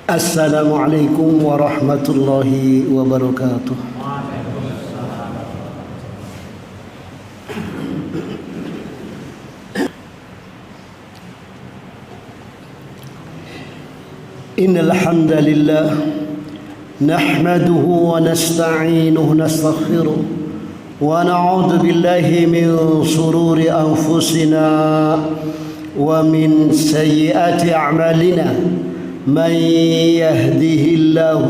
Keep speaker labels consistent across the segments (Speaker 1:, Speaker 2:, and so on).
Speaker 1: Assalamualaikum warahmatullahi wabarakatuh. Innal hamdalillah nahmaduhu wa nasta'inuhu nastaghfiruh wa na'udzu billahi min shururi anfusina wa min sayyiati a'malina. من يهده الله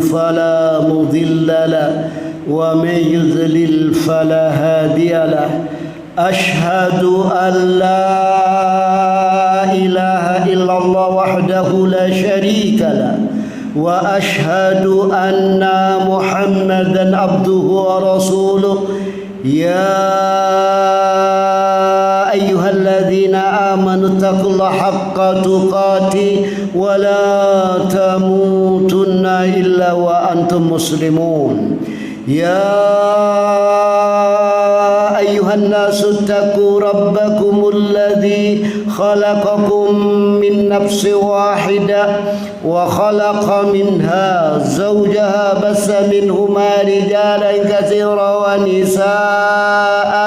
Speaker 1: فلا مضل له ومن يضلل فلا هادي له أشهد أن لا إله إلا الله وحده لا شريك له وأشهد أن محمدا عبده ورسوله يا أيها الذين آمنوا اتقوا الله حق تقاته ولا تموتن إلا وأنتم مسلمون يا أيها الناس اتقوا ربكم الذي خلقكم من نفس واحدة وخلق منها زوجها بث منهما رجالا كثيرا ونساء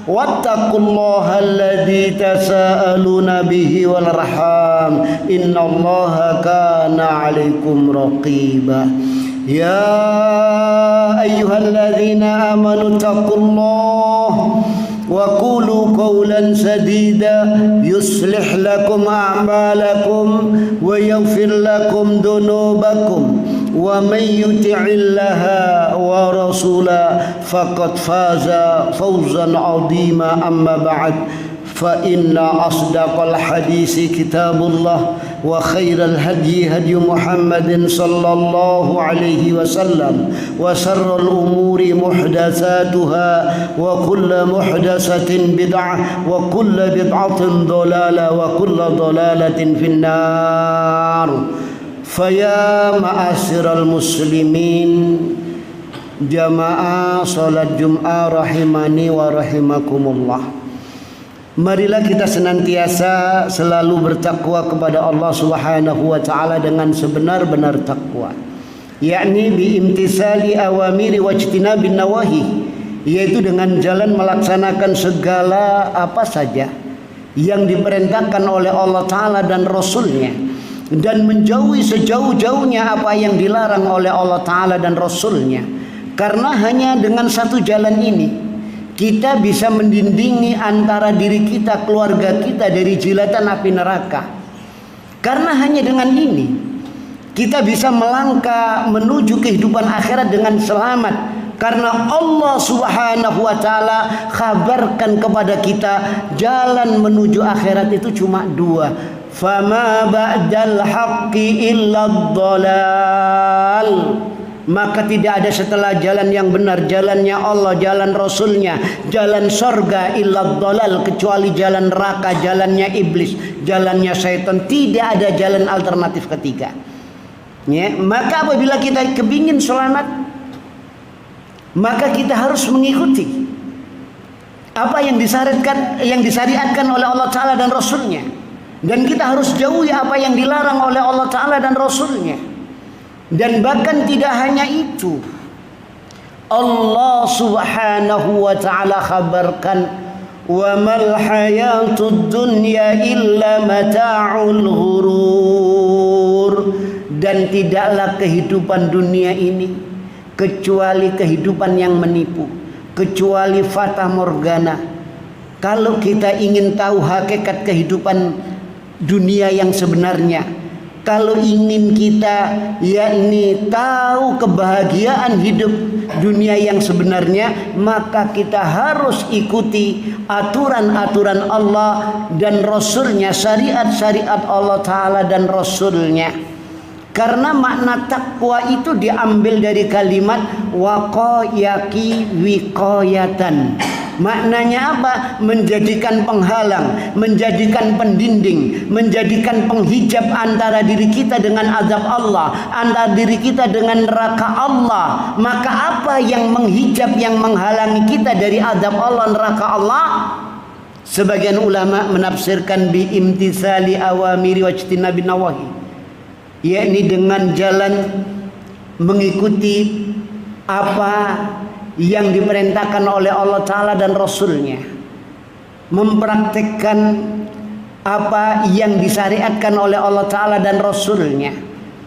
Speaker 1: واتقوا الله الذي تساءلون به والأرحام إن الله كان عليكم رقيبا يا أيها الذين آمنوا اتقوا الله وقولوا قولا سديدا يصلح لكم أعمالكم ويغفر لكم ذنوبكم ومن يطع الله ورسوله فقد فاز فوزا عظيما أما بعد فإن أصدق الحديث كتاب الله وخير الهدي هدي محمد صلى الله عليه وسلم وشر الأمور محدثاتها وكل محدثة بدعة وكل بدعة ضلالة وكل ضلالة في النار فيا معاشر المسلمين jamaah salat Jumat rahimani wa rahimakumullah. Marilah kita senantiasa selalu bertakwa kepada Allah Subhanahu wa taala dengan sebenar-benar takwa, yakni biimtisali awamiri wajtinabin nawahi, yaitu dengan jalan melaksanakan segala apa saja yang diperintahkan oleh Allah taala dan Rasulnya, dan menjauhi sejauh-jauhnya apa yang dilarang oleh Allah taala dan Rasulnya. Karena hanya dengan satu jalan ini kita bisa mendindingi antara diri kita, keluarga kita dari jilatan api neraka. Karena hanya dengan ini kita bisa melangkah menuju kehidupan akhirat dengan selamat. Karena Allah Subhanahu wa taala kabarkan kepada kita jalan menuju akhirat itu cuma dua. Fama ba'dal haqqi illa dhalal. Maka tidak ada setelah jalan yang benar, jalannya Allah, jalan Rasulnya, jalan sorga illa dhalal, kecuali jalan neraka, jalannya iblis, jalannya syaitan. Tidak ada jalan alternatif ketiga ya. Maka apabila kita kepingin selamat, maka kita harus mengikuti apa yang disyariatkan oleh Allah Ta'ala dan Rasulnya, dan kita harus jauhi apa yang dilarang oleh Allah Ta'ala dan Rasulnya. Dan bahkan tidak hanya itu, Allah Subhanahu wa taala kabarkan, wa mal hayatud dunya illa mata'ul ghurur, dan tidaklah kehidupan dunia ini kecuali kehidupan yang menipu, kecuali fata morgana. Kalau kita ingin tahu hakikat kehidupan dunia yang sebenarnya, kalau ingin kita yakni tahu kebahagiaan hidup dunia yang sebenarnya, maka kita harus ikuti aturan-aturan Allah dan Rasulnya, syariat-syariat Allah Ta'ala dan Rasulnya. Karena makna takwa itu diambil dari kalimat waqayaki wiqayatan, Maknanya apa? Menjadikan penghalang, menjadikan pendinding, menjadikan penghijab antara diri kita dengan azab Allah, antara diri kita dengan neraka Allah. Maka apa yang menghijab, yang menghalangi kita dari azab Allah, neraka Allah? Sebagian ulama menafsirkan bi imtisali awamiri wa ijtinabi nawahi, yakni dengan jalan mengikuti apa yang diperintahkan oleh Allah Ta'ala dan Rasulnya, mempraktikkan apa yang disyariatkan oleh Allah Ta'ala dan Rasulnya,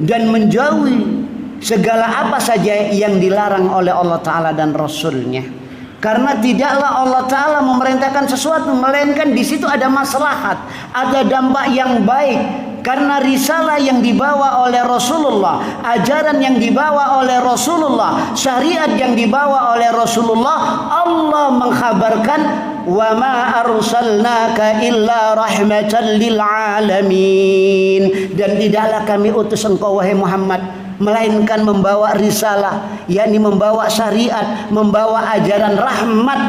Speaker 1: dan menjauhi segala apa saja yang dilarang oleh Allah Ta'ala dan Rasulnya. Karena tidaklah Allah Ta'ala memerintahkan sesuatu melainkan di situ ada maslahat, ada dampak yang baik. Karena risalah yang dibawa oleh Rasulullah, ajaran yang dibawa oleh Rasulullah, syariat yang dibawa oleh Rasulullah, Allah mengkhabarkan, wa ma arsalnaka illa rahmatan lil alamin, dan tidaklah kami utus engkau wahai Muhammad melainkan membawa risalah, yakni membawa syariat, membawa ajaran rahmat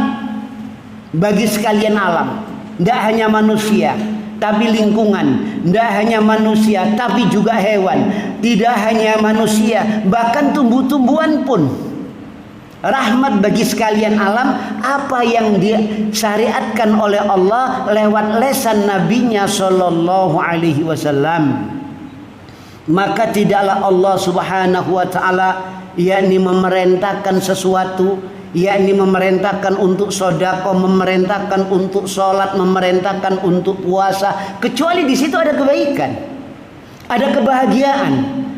Speaker 1: bagi sekalian alam. Tidak hanya manusia tapi lingkungan, tidak hanya manusia tapi juga hewan, tidak hanya manusia bahkan tumbuh-tumbuhan pun rahmat bagi sekalian alam. Apa yang disyariatkan oleh Allah lewat lisan nabinya sallallahu alaihi wasallam, maka tidaklah Allah subhanahu wa ta'ala yakni memerintahkan sesuatu, yakni memerintahkan untuk sedekah, memerintahkan untuk sholat, memerintahkan untuk puasa, kecuali di situ ada kebaikan, ada kebahagiaan,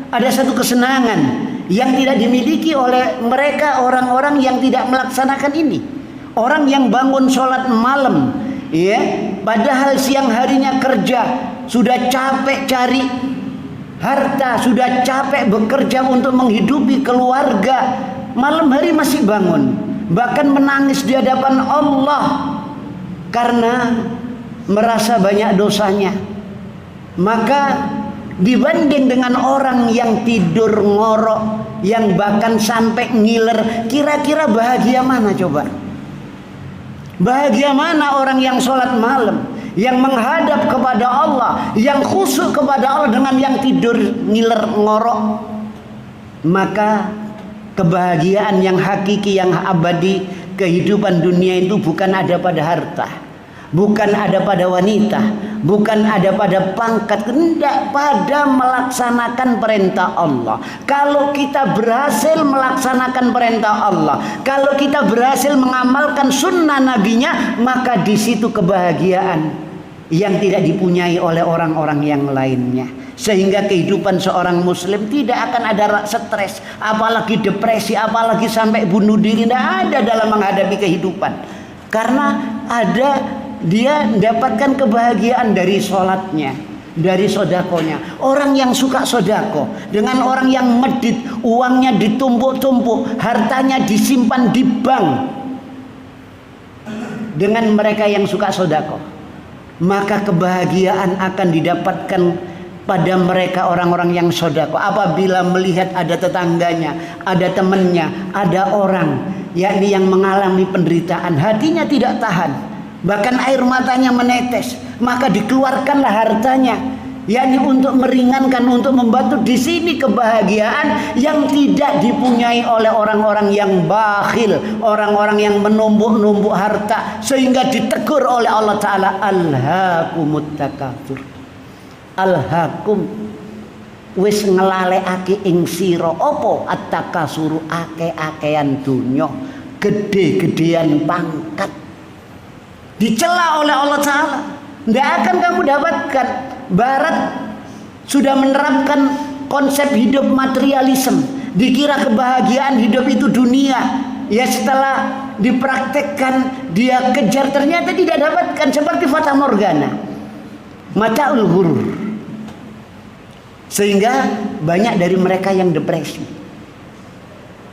Speaker 1: ada satu kesenangan yang tidak dimiliki oleh mereka orang-orang yang tidak melaksanakan ini. Orang yang bangun sholat malam, ya, padahal siang harinya kerja, sudah capek cari harta, sudah capek bekerja untuk menghidupi keluarga, malam hari masih bangun, bahkan menangis di hadapan Allah karena merasa banyak dosanya. Maka dibanding dengan orang yang tidur ngorok, yang bahkan sampai ngiler, kira-kira bahagia mana coba? Bahagia mana orang yang sholat malam, yang menghadap kepada Allah, yang khusyuk kepada Allah dengan yang tidur ngiler ngorok? Maka kebahagiaan yang hakiki, yang abadi, kehidupan dunia itu bukan ada pada harta, bukan ada pada wanita, bukan ada pada pangkat, hendak pada melaksanakan perintah Allah. Kalau kita berhasil melaksanakan perintah Allah, kalau kita berhasil mengamalkan sunnah nabinya, maka di situ kebahagiaan yang tidak dipunyai oleh orang-orang yang lainnya. Sehingga kehidupan seorang muslim tidak akan ada stres, apalagi depresi, apalagi sampai bunuh diri. Tidak ada dalam menghadapi kehidupan, karena ada dia mendapatkan kebahagiaan dari sholatnya, dari sodakonya. Orang yang suka sodako dengan orang yang medit, uangnya ditumpuk-tumpuk, hartanya disimpan di bank, dengan mereka yang suka sodako, maka kebahagiaan akan didapatkan pada mereka orang-orang yang sodako. Apabila melihat ada tetangganya, ada temannya, ada orang yakni yang mengalami penderitaan, hatinya tidak tahan, bahkan air matanya menetes, maka dikeluarkanlah hartanya, yakni untuk meringankan, untuk membantu. Di sini kebahagiaan yang tidak dipunyai oleh orang-orang yang bakhil, orang-orang yang menumpuk-numpuk harta, sehingga ditegur oleh Allah Ta'ala, alhaakumut takatsur, alhaakum, wis ngelalekake ing sira apa at-takasuru, ake-akean dunya, gede-gedean pangkat. Dicela oleh Allah Ta'ala. Tidak akan kamu dapatkan. Barat sudah menerapkan konsep hidup materialisme. Dikira kebahagiaan hidup itu dunia. Ya, setelah dipraktekkan, dia kejar, ternyata tidak dapatkan. Seperti fata morgana, mata'ul ghurur. Sehingga banyak dari mereka yang depresi,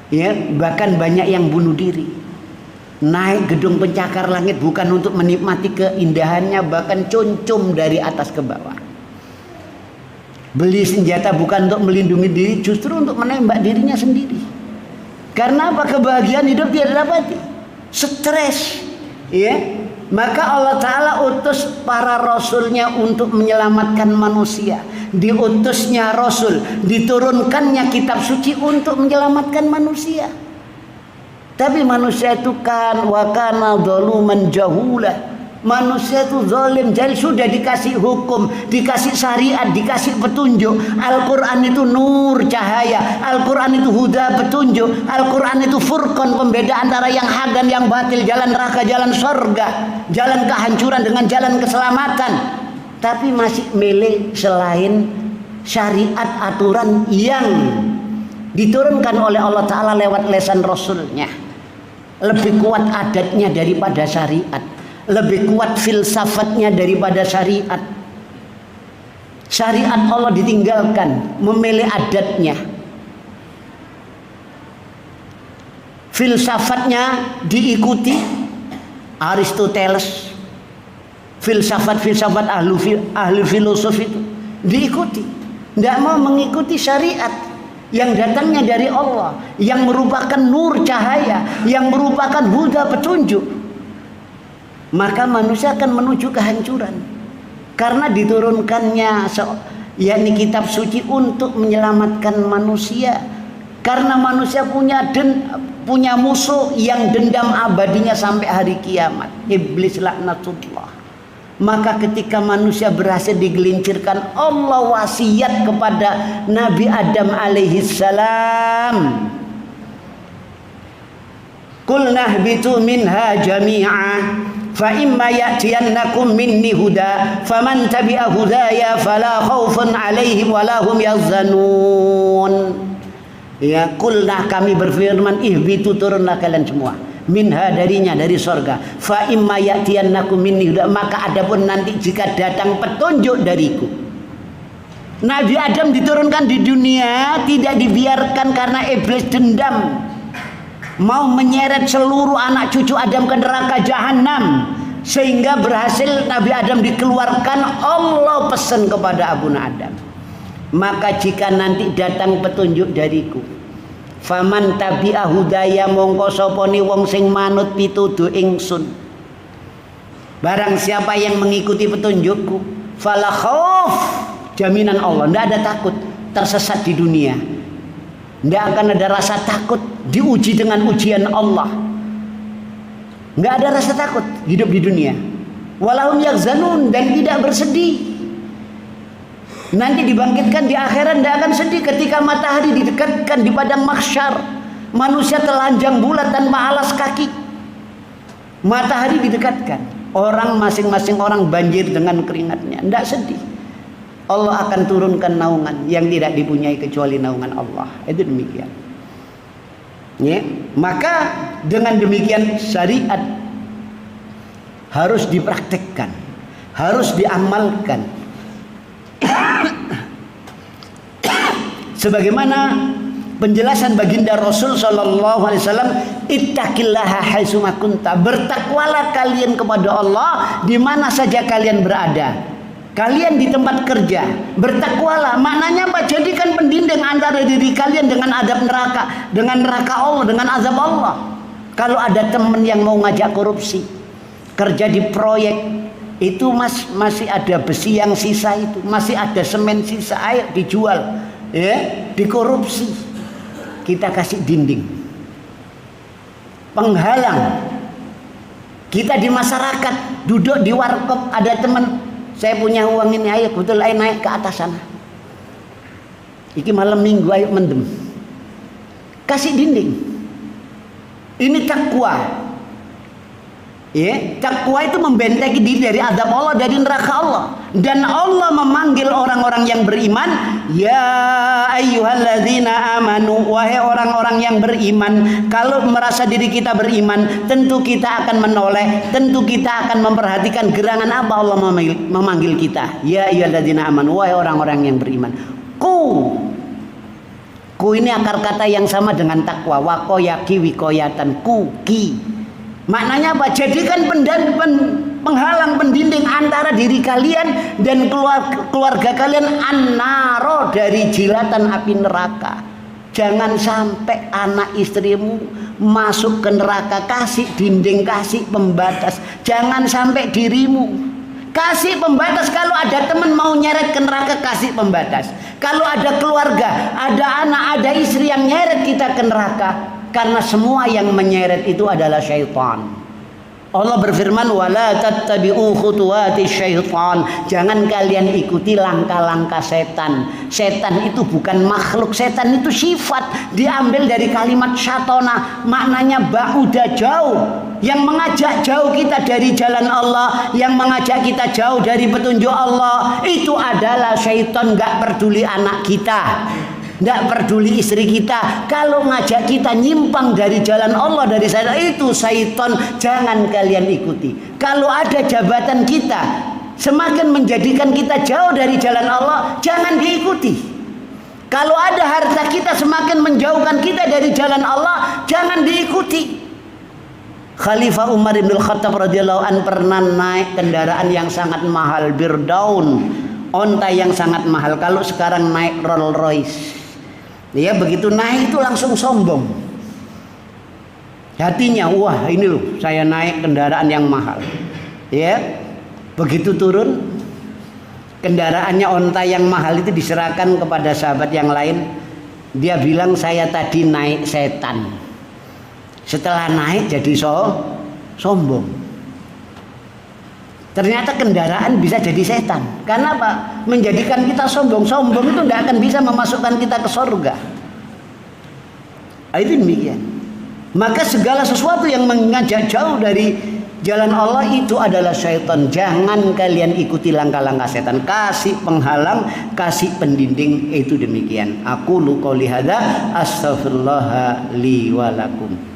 Speaker 1: ya, bahkan banyak yang bunuh diri. Naik gedung pencakar langit bukan untuk menikmati keindahannya, bahkan concom dari atas ke bawah. Beli senjata bukan untuk melindungi diri, justru untuk menembak dirinya sendiri. Karena apa? Kebahagiaan hidup tidak dapati. Stres, Ya, maka Allah Ta'ala utus para rasulnya untuk menyelamatkan manusia. Diutusnya rasul, diturunkannya kitab suci untuk menyelamatkan manusia. Tapi manusia itu kan wa kana zaluman jahula. Manusia itu zalim, jadi sudah dikasih hukum, dikasih syariat, dikasih petunjuk. Al-Quran itu nur, cahaya. Al-Quran itu huda, petunjuk. Al-Quran itu furqan, pembeda antara yang hak dan yang batil, jalan neraka, jalan surga, jalan kehancuran dengan jalan keselamatan. Tapi masih milih selain syariat, aturan yang diturunkan oleh Allah Ta'ala lewat lisan Rasulnya. Lebih kuat adatnya daripada syariat, lebih kuat filsafatnya daripada syariat. Syariat Allah ditinggalkan, memilih adatnya. Filsafatnya diikuti Aristoteles. Filsafat-filsafat ahli filosofi itu diikuti. Tidak mau mengikuti syariat yang datangnya dari Allah, yang merupakan nur, cahaya, yang merupakan huda, petunjuk. Maka manusia akan menuju kehancuran karena diturunkannya yakni kitab suci untuk menyelamatkan manusia. Karena manusia punya musuh yang dendam abadinya sampai hari kiamat, iblis laknatullah. Maka ketika manusia berhasil digelincirkan, Allah wasiat kepada Nabi Adam alaihissalam, qulna ihbitu minha jami'a fa imma ya'tiyannakum minni huda faman tabi'a hudaya fala khaufun 'alaihim wala hum yahzanun. Ya, qulna, kami berfirman, ihbitu, turunlah kalian semua, minha, darinya, dari sorga, fa imma ya'tiyannakum minni huda, maka adapun nanti jika datang petunjuk dariku. Nabi Adam diturunkan di dunia tidak dibiarkan karena iblis dendam mau menyeret seluruh anak cucu Adam ke neraka jahanam, sehingga berhasil Nabi Adam dikeluarkan. Allah pesan kepada Abuna Adam, maka jika nanti datang petunjuk dariku, faman tabi'a hudaya, mongko soponi wong sing manut pituduh ingsun, barang siapa yang mengikuti petunjukku, fala khauf, jaminan Allah, tidak ada takut tersesat di dunia, tidak akan ada rasa takut diuji dengan ujian Allah, nggak ada rasa takut hidup di dunia. Walahum yahzanun, dan tidak bersedih. Nanti dibangkitkan di akhirat tidak akan sedih ketika matahari didekatkan di padang mahsyar. Manusia telanjang bulat tanpa alas kaki. Matahari didekatkan, orang masing-masing orang banjir dengan keringatnya, tidak sedih. Allah akan turunkan naungan yang tidak dipunyai kecuali naungan Allah. Itu demikian. Ya, maka dengan demikian syariat harus dipraktekkan, harus diamalkan. Sebagaimana penjelasan baginda Rasul sallallahu alaihi wasallam, ittaqillaha haitsuma kunta, bertakwalah kalian kepada Allah di mana saja kalian berada. Kalian di tempat kerja, bertakwalah. Maknanya apa? Jadikan pendinding antara diri kalian dengan azab neraka, dengan neraka Allah, dengan azab Allah. Kalau ada teman yang mau ngajak korupsi, kerja di proyek, itu masih ada besi yang sisa, itu masih ada semen sisa, air dijual, ya, dikorupsi, kita kasih dinding penghalang. Kita di masyarakat duduk di warkop, ada teman, saya punya uang ini, ayo betul, ayo naik ke atas sana, iki malam minggu, ayo mendem, kasih dinding. Ini takwa. Ya, takwa itu membentengi diri dari azab Allah, dari neraka Allah. Dan Allah memanggil orang-orang yang beriman, ya ayyuhalladzina amanu, wahai orang-orang yang beriman. Kalau merasa diri kita beriman, tentu kita akan menoleh, tentu kita akan memperhatikan gerangan apa Allah memanggil kita. Ya ayyuhalladzina amanu, wahai orang-orang yang beriman. Ku ini akar kata yang sama dengan takwa. Wakoyaki wikoyatan, ki. Maknanya apa? Jadikan penghalang, pendinding antara diri kalian dan keluarga kalian, annaro, dari jilatan api neraka. Jangan sampai anak istrimu masuk ke neraka, kasih dinding, kasih pembatas. Jangan sampai dirimu kasih pembatas. Kalau ada teman mau nyeret ke neraka, kasih pembatas. Kalau ada keluarga, ada anak, ada istri yang nyeret kita ke neraka, karena semua yang menyeret itu adalah syaitan. Allah berfirman, wala tattabi'u khutuwati syaitan. Jangan kalian ikuti langkah-langkah setan. Setan itu bukan makhluk, setan itu sifat. Diambil dari kalimat syatona, maknanya ba'uda, jauh. Yang mengajak jauh kita dari jalan Allah, yang mengajak kita jauh dari petunjuk Allah, itu adalah syaitan. Gak peduli anak kita, tidak peduli istri kita, kalau ngajak kita nyimpang dari jalan Allah, dari syaitan, itu syaitan. Jangan kalian ikuti. Kalau ada jabatan kita semakin menjadikan kita jauh dari jalan Allah, jangan diikuti. Kalau ada harta kita semakin menjauhkan kita dari jalan Allah, jangan diikuti. Khalifah Umar bin Khattab radhiyallahu an pernah naik kendaraan yang sangat mahal, Birdaun, onta yang sangat mahal. Kalau sekarang naik Rolls Royce, dia begitu naik itu langsung sombong. Hatinya, wah ini loh, saya naik kendaraan yang mahal. Ya, begitu turun, kendaraannya onta yang mahal itu diserahkan kepada sahabat yang lain. Dia bilang, saya tadi naik setan. Setelah naik jadi sombong. Ternyata kendaraan bisa jadi setan. Karena apa? Menjadikan kita sombong. Sombong itu tidak akan bisa memasukkan kita ke surga. Itu demikian. Maka segala sesuatu yang mengajak jauh dari jalan Allah itu adalah syaitan. Jangan kalian ikuti langkah-langkah setan. Kasih penghalang, kasih pendinding. Itu demikian. Aqulu qouli hadza astaghfirullah li wa lakum.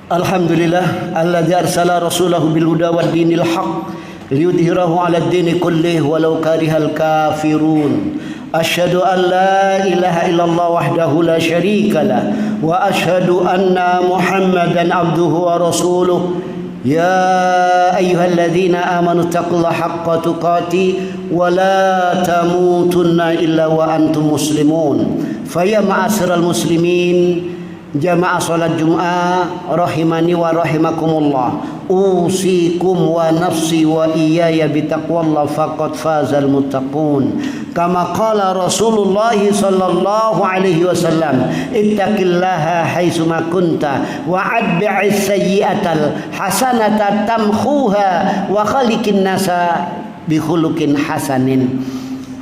Speaker 1: Alhamdulillah alladzi arsala rasulahu bil huda wad dinil haqq liyudhhirahu 'alad dini kullih walau karihal kafirun. Asyhadu an la ilaha illallah wahdahu la syarika lah wa asyhadu anna Muhammadan abduhu wa rasuluh. Ya ayyuhalladzina amanu taqullaha haqqa tuqatih wa la tamutunna illa wa antum muslimun. Fa ya ma'asyiral muslimin, jamaah salat Jum'ah rahimani wa rahimakumullah, usikum wa nafsi wa iyaya bitaqwallah faqad fazal muttaqun. Kama qala Rasulullah sallallahu alaihi wasallam, ittaqillaha haitsuma kunta wa atbi'is sayyi'atal hasanata tamkhuha wa khaliqin nasa bi khuluqin hasanin.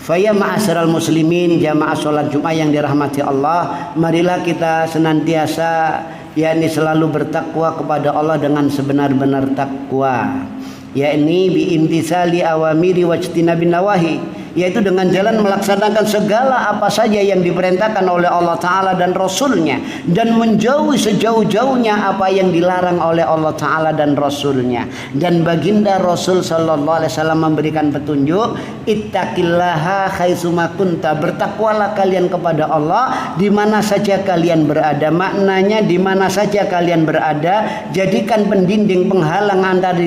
Speaker 1: Faya ma'asyiral muslimin, jamaah salat Jumat yang dirahmati Allah, marilah kita senantiasa yakni selalu bertakwa kepada Allah dengan sebenar-benar takwa, yakni biimtisali awamiri wajtinabin nawahi, yaitu dengan jalan melaksanakan segala apa saja yang diperintahkan oleh Allah Ta'ala dan Rasulnya, dan menjauhi sejauh-jauhnya apa yang dilarang oleh Allah Ta'ala dan Rasulnya. Dan baginda Rasul Sallallahu Alaihi Wasallam memberikan petunjuk, ittaqillaha haitsuma kunta, bertakwalah kalian kepada Allah di mana saja kalian berada. Maknanya di mana saja kalian berada, jadikan pendinding penghalang antara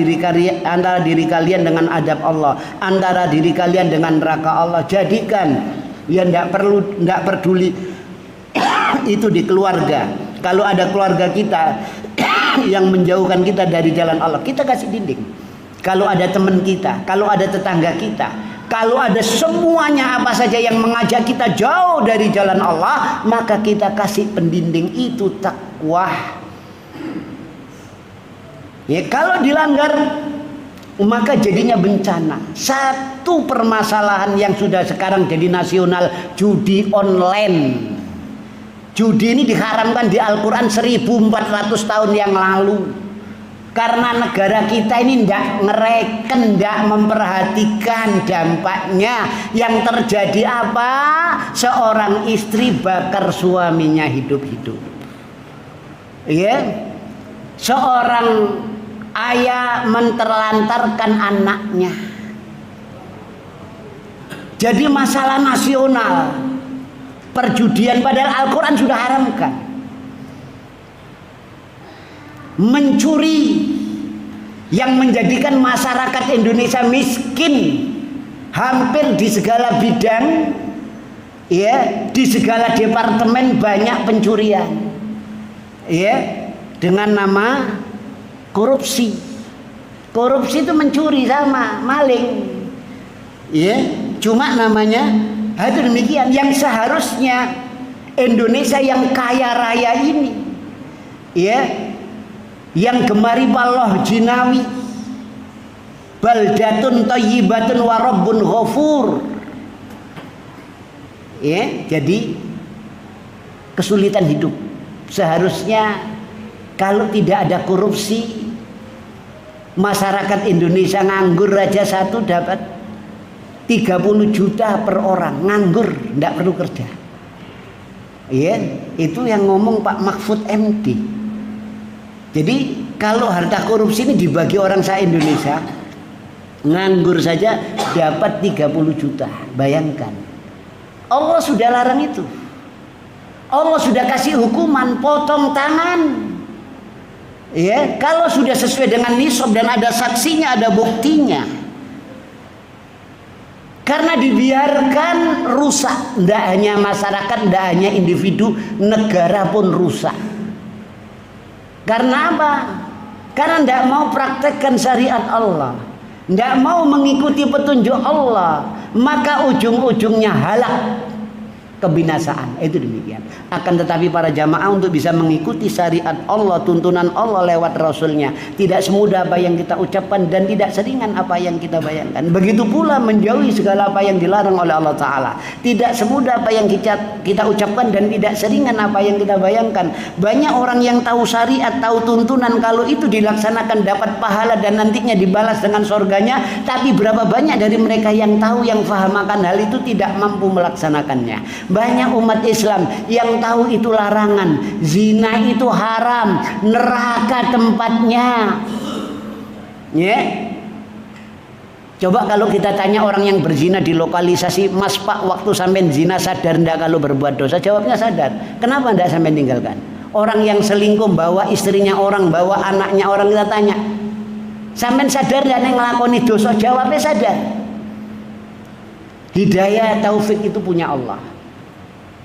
Speaker 1: diri kalian dengan adab Allah, antara diri kalian dengan neraka Allah. Jadikan ya, tidak peduli itu di keluarga. Kalau ada keluarga kita yang menjauhkan kita dari jalan Allah, kita kasih dinding. Kalau ada teman kita, kalau ada tetangga kita, kalau ada semuanya apa saja yang mengajak kita jauh dari jalan Allah, maka kita kasih pendinding. Itu takwa. Ya, kalau dilanggar maka jadinya bencana. Satu permasalahan yang sudah sekarang jadi nasional, judi online. Judi ini diharamkan di Al-Quran 1400 tahun yang lalu. Karena negara kita ini tidak memperhatikan dampaknya. Yang terjadi apa? Seorang istri bakar suaminya hidup-hidup. Ya, seorang ayah menterlantarkan anaknya. Jadi masalah nasional, perjudian padahal Al-Quran sudah haramkan. Mencuri yang menjadikan masyarakat Indonesia miskin hampir di segala bidang, ya, di segala departemen banyak pencurian, ya, dengan nama korupsi. Korupsi itu mencuri sama maling, ya, cuma namanya itu demikian. Yang seharusnya Indonesia yang kaya raya ini, ya, yang gemaripallah jinawi, baldatun thayyibatun wa rabbun ghafur, ya, jadi kesulitan hidup. Seharusnya kalau tidak ada korupsi, masyarakat Indonesia nganggur aja satu dapat 30 juta per orang, nganggur, tidak perlu kerja. Ya, itu yang ngomong Pak Mahfud MD. Jadi kalau harta korupsi ini dibagi orang se-Indonesia, nganggur saja dapat 30 juta. Bayangkan. Allah sudah larang itu. Allah sudah kasih hukuman potong tangan. Ya, kalau sudah sesuai dengan nisab dan ada saksinya, ada buktinya. Karena dibiarkan rusak, tidak hanya masyarakat, tidak hanya individu, negara pun rusak. Karena apa? Karena tidak mau praktekkan syariat Allah, tidak mau mengikuti petunjuk Allah, maka ujung-ujungnya halak, kebinasaan. Itu demikian. Akan tetapi para jamaah untuk bisa mengikuti syariat Allah, tuntunan Allah lewat Rasulnya, tidak semudah apa yang kita ucapkan dan tidak seringan apa yang kita bayangkan. Begitu pula menjauhi segala apa yang dilarang oleh Allah Ta'ala, tidak semudah apa yang kita ucapkan dan tidak seringan apa yang kita bayangkan. Banyak orang yang tahu syariat, tahu tuntunan, kalau itu dilaksanakan dapat pahala dan nantinya dibalas dengan surganya. Tapi berapa banyak dari mereka yang tahu, yang faham akan hal itu, tidak mampu melaksanakannya. Banyak umat Islam yang tahu itu larangan, zina itu haram, neraka tempatnya. Ya. Coba kalau kita tanya orang yang berzina di lokalisasi, Mas Pak, waktu sampean zina sadar ndak kalau berbuat dosa? Jawabnya sadar. Kenapa ndak sampean tinggalkan? Orang yang selingkuh bawa istrinya orang, bawa anaknya orang, kita tanya, sampean sadar ndak nek nglakoni dosa? Jawabnya sadar. Hidayah taufik itu punya Allah.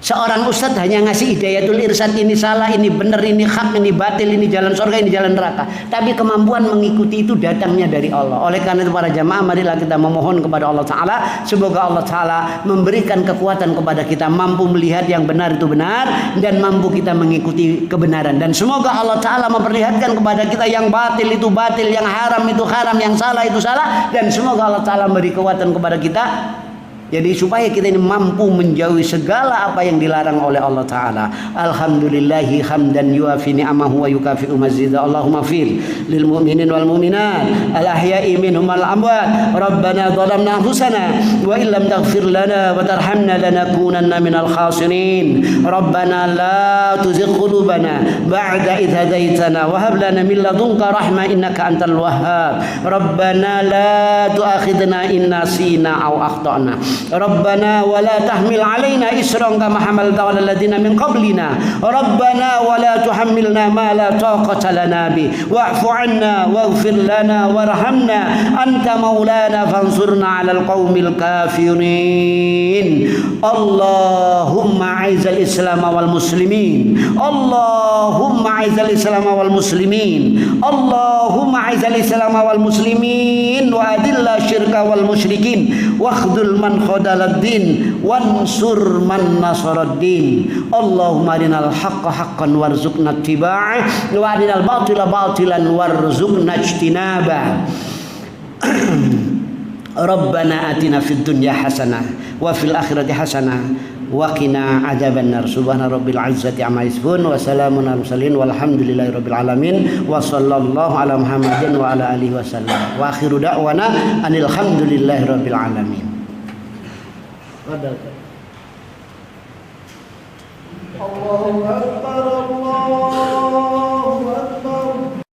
Speaker 1: Seorang ustadz hanya ngasih hidayatul irsyad, ini salah, ini benar, ini hak, ini batil, ini jalan surga, ini jalan neraka. Tapi kemampuan mengikuti itu datangnya dari Allah. Oleh karena itu para jamaah, marilah kita memohon kepada Allah Ta'ala, semoga Allah Ta'ala memberikan kekuatan kepada kita, mampu melihat yang benar itu benar, dan mampu kita mengikuti kebenaran. Dan semoga Allah Ta'ala memperlihatkan kepada kita yang batil itu batil, yang haram itu haram, yang salah itu salah. Dan semoga Allah Ta'ala memberi kekuatan kepada kita, jadi supaya kita ini mampu menjauhi segala apa yang dilarang oleh Allah Ta'ala. Alhamdulillahi hamdan yuafi ni'amahu wa yukafi'u mazida. Allahumma fir lil mu'minin wal mu'minat al ahya'i minhum al amwat. Rabbana zalamna anfusana wa illam taghfir lana wa tarhamna lanakunanna minal khasirin. Rabbana la tuzigh qulubana ba'da idh hadaitana wa hab lana min ladunka rahmah innaka antal wahhab. Rabbana la tu'akhidna in nasina aw akhtana. Rabbana wa la tahmil alaina isran kama hamalta 'alal ladzina min qablina. Rabbana wa la tuhammilna ma la taqata lana bi. Wa'fu 'anna waghfir lana warhamna anta maulana fansurna 'alal qaumil kafirin. Allahumma 'aizzal Islam wal muslimin. Allahumma 'aizzal Islam wal muslimin. Allahumma 'aizzal Islam wal muslimin wa adilla syirka wal musyrikin wakhdul man khadaladdin wansur man nasaraddin. Allahumma arinal haqqa haqqan warzuqna ittiba'ah wa arinal batila batilan warzuqna ijtinabah. Rabbana atina fid dunya hasanah wa fil akhirati hasanah wa qina adzabannar. Subhana rabbil izzati amma yasifun wa salamun alal mursalin walhamdulillahi rabbil alamin wa sallallahu ala Muhammadin wa ala alihi wasallam. Wa akhiru da'wana anil hamdulillahi rabbil alamin. Allahu akbar.